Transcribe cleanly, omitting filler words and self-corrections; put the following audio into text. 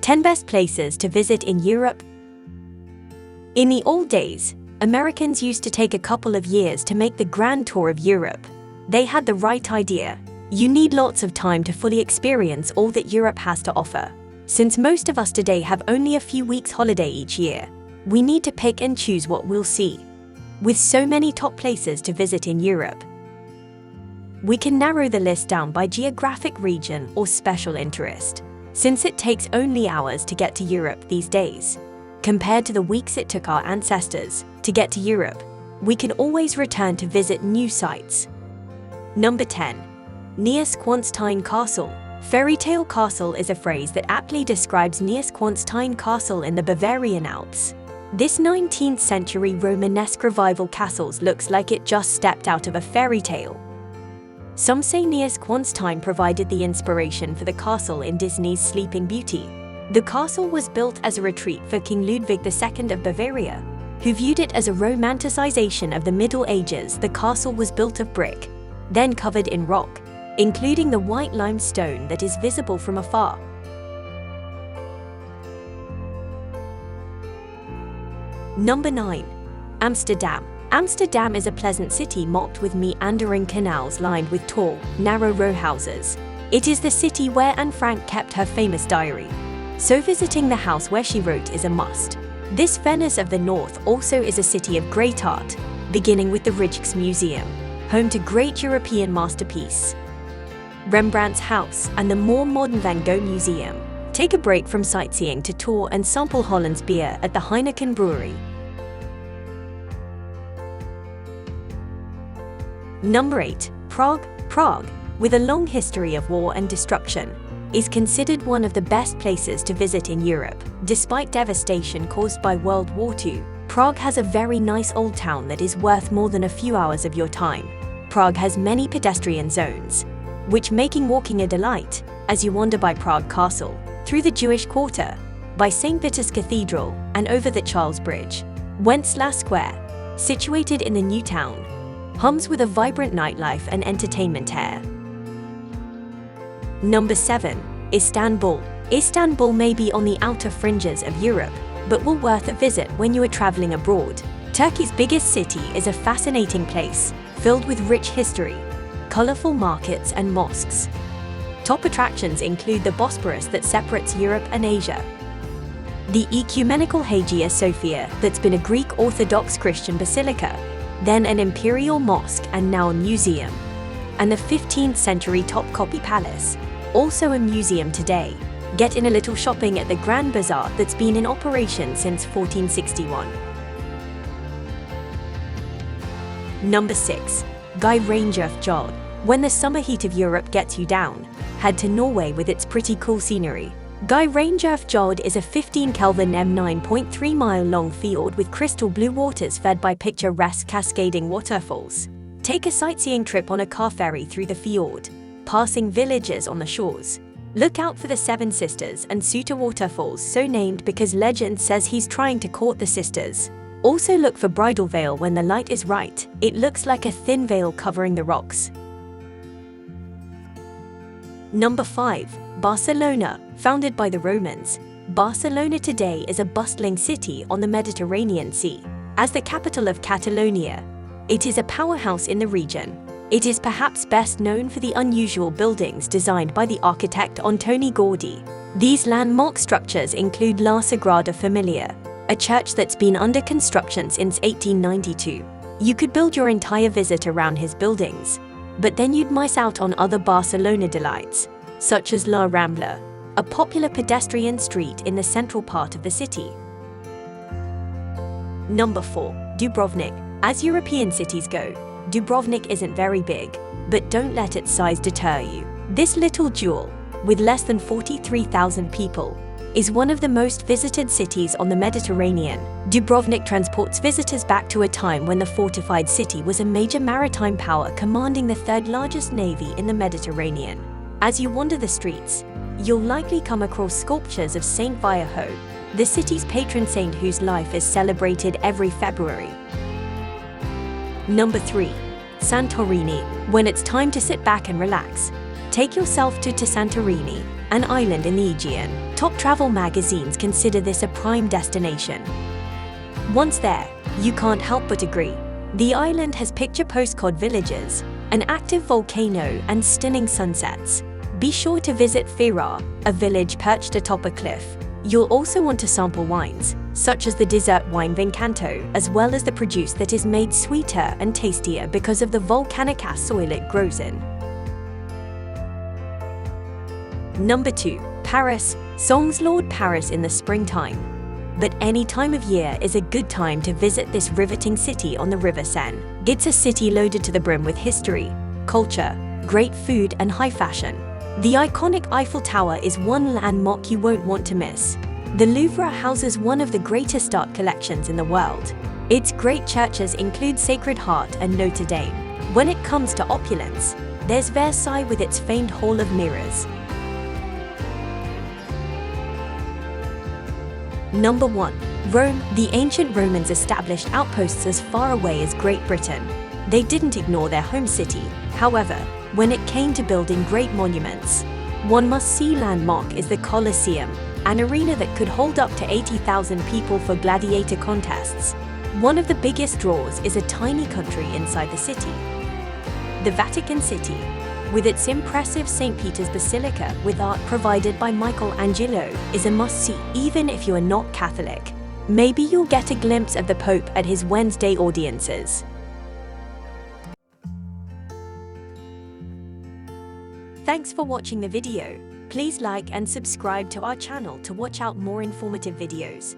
10 Best Places to Visit in Europe. In the old days, Americans used to take a couple of years to make the grand tour of Europe. They had the right idea. You need lots of time to fully experience all that Europe has to offer. Since most of us today have only a few weeks holiday each year, we need to pick and choose what we'll see. With so many top places to visit in Europe, we can narrow the list down by geographic region or special interest. Since it takes only hours to get to Europe these days, compared to the weeks it took our ancestors to get to Europe, we can always return to visit new sites. Number 10. Neuschwanstein Castle. Fairy tale castle is a phrase that aptly describes Neuschwanstein Castle in the Bavarian Alps. This 19th century Romanesque revival castle looks like it just stepped out of a fairy tale. Some say Neuschwanstein provided the inspiration for the castle in Disney's Sleeping Beauty. The castle was built as a retreat for King Ludwig II of Bavaria, who viewed it as a romanticization of the Middle Ages. The castle was built of brick, then covered in rock, including the white limestone that is visible from afar. Number 9. Amsterdam. Amsterdam is a pleasant city marked with meandering canals lined with tall, narrow row houses. It is the city where Anne Frank kept her famous diary, so visiting the house where she wrote is a must. This Venice of the North also is a city of great art, beginning with the Rijksmuseum, home to great European masterpiece, Rembrandt's house, and the more modern Van Gogh Museum. Take a break from sightseeing to tour and sample Holland's beer at the Heineken Brewery. Number 8. Prague. Prague, with a long history of war and destruction, is considered one of the best places to visit in Europe. Despite devastation caused by World War II, Prague has a very nice old town that is worth more than a few hours of your time. Prague has many pedestrian zones, which making walking a delight as you wander by Prague Castle, through the Jewish Quarter, by St. Peter's Cathedral, and over the Charles Bridge. Wenceslas Square, situated in the new town, hums with a vibrant nightlife and entertainment air. Number 7. Istanbul. Istanbul may be on the outer fringes of Europe, but will worth a visit when you are traveling abroad. Turkey's biggest city is a fascinating place, filled with rich history, colorful markets and mosques. Top attractions include the Bosporus that separates Europe and Asia, the ecumenical Hagia Sophia that's been a Greek Orthodox Christian basilica, then an imperial mosque and now a museum, and the 15th century Topkapi Palace, also a museum today. Get in a little shopping at the Grand Bazaar that's been in operation since 1461. Number 6. Geirangerfjord. When the summer heat of Europe gets you down, head to Norway with its pretty cool scenery. Geirangerfjord is a 15 Kelvin (9.3 mile) long fjord with crystal blue waters fed by picturesque cascading waterfalls. Take a sightseeing trip on a car ferry through the fjord, passing villages on the shores. Look out for the Seven Sisters and Suta waterfalls, so named because legend says he's trying to court the sisters. Also look for Bridal Veil when the light is right. It looks like a thin veil covering the rocks. Number 5. Barcelona. Founded by the Romans, Barcelona today is a bustling city on the Mediterranean Sea. As the capital of Catalonia, it is a powerhouse in the region. It is perhaps best known for the unusual buildings designed by the architect Antoni Gaudí. These landmark structures include La Sagrada Familia, a church that's been under construction since 1892. You could build your entire visit around his buildings, but then you'd miss out on other Barcelona delights, such as La Rambla, a popular pedestrian street in the central part of the city. Number 4. Dubrovnik. As European cities go, Dubrovnik isn't very big, but don't let its size deter you. This little jewel, with less than 43,000 people, is one of the most visited cities on the Mediterranean. Dubrovnik transports visitors back to a time when the fortified city was a major maritime power commanding the third largest navy in the Mediterranean. As you wander the streets, you'll likely come across sculptures of Saint Viaho, the city's patron saint whose life is celebrated every February. Number 3. Santorini. When it's time to sit back and relax, take yourself to Santorini. an island in the Aegean. Top travel magazines consider this a prime destination. Once there, you can't help but agree. The island has picture postcard villages, an active volcano, and stunning sunsets. Be sure to visit Fira, a village perched atop a cliff. You'll also want to sample wines, such as the dessert wine Vincanto, as well as the produce that is made sweeter and tastier because of the volcanic soil it grows in. Number 2. Paris. Songs laud Paris in the springtime. But any time of year is a good time to visit this riveting city on the River Seine. It's a city loaded to the brim with history, culture, great food, and high fashion. The iconic Eiffel Tower is one landmark you won't want to miss. The Louvre houses one of the greatest art collections in the world. Its great churches include Sacred Heart and Notre Dame. When it comes to opulence, there's Versailles with its famed Hall of Mirrors. Number 1. Rome. The ancient Romans established outposts as far away as Great Britain. They didn't ignore their home city, however, when it came to building great monuments. One must-see landmark is the Colosseum, an arena that could hold up to 80,000 people for gladiator contests. One of the biggest draws is a tiny country inside the city. The Vatican City, with its impressive St. Peter's Basilica with art provided by Michelangelo, is a must-see even if you are not Catholic. Maybe you'll get a glimpse of the Pope at his Wednesday audiences. Thanks for watching the video. Please like and subscribe to our channel to watch out more informative videos.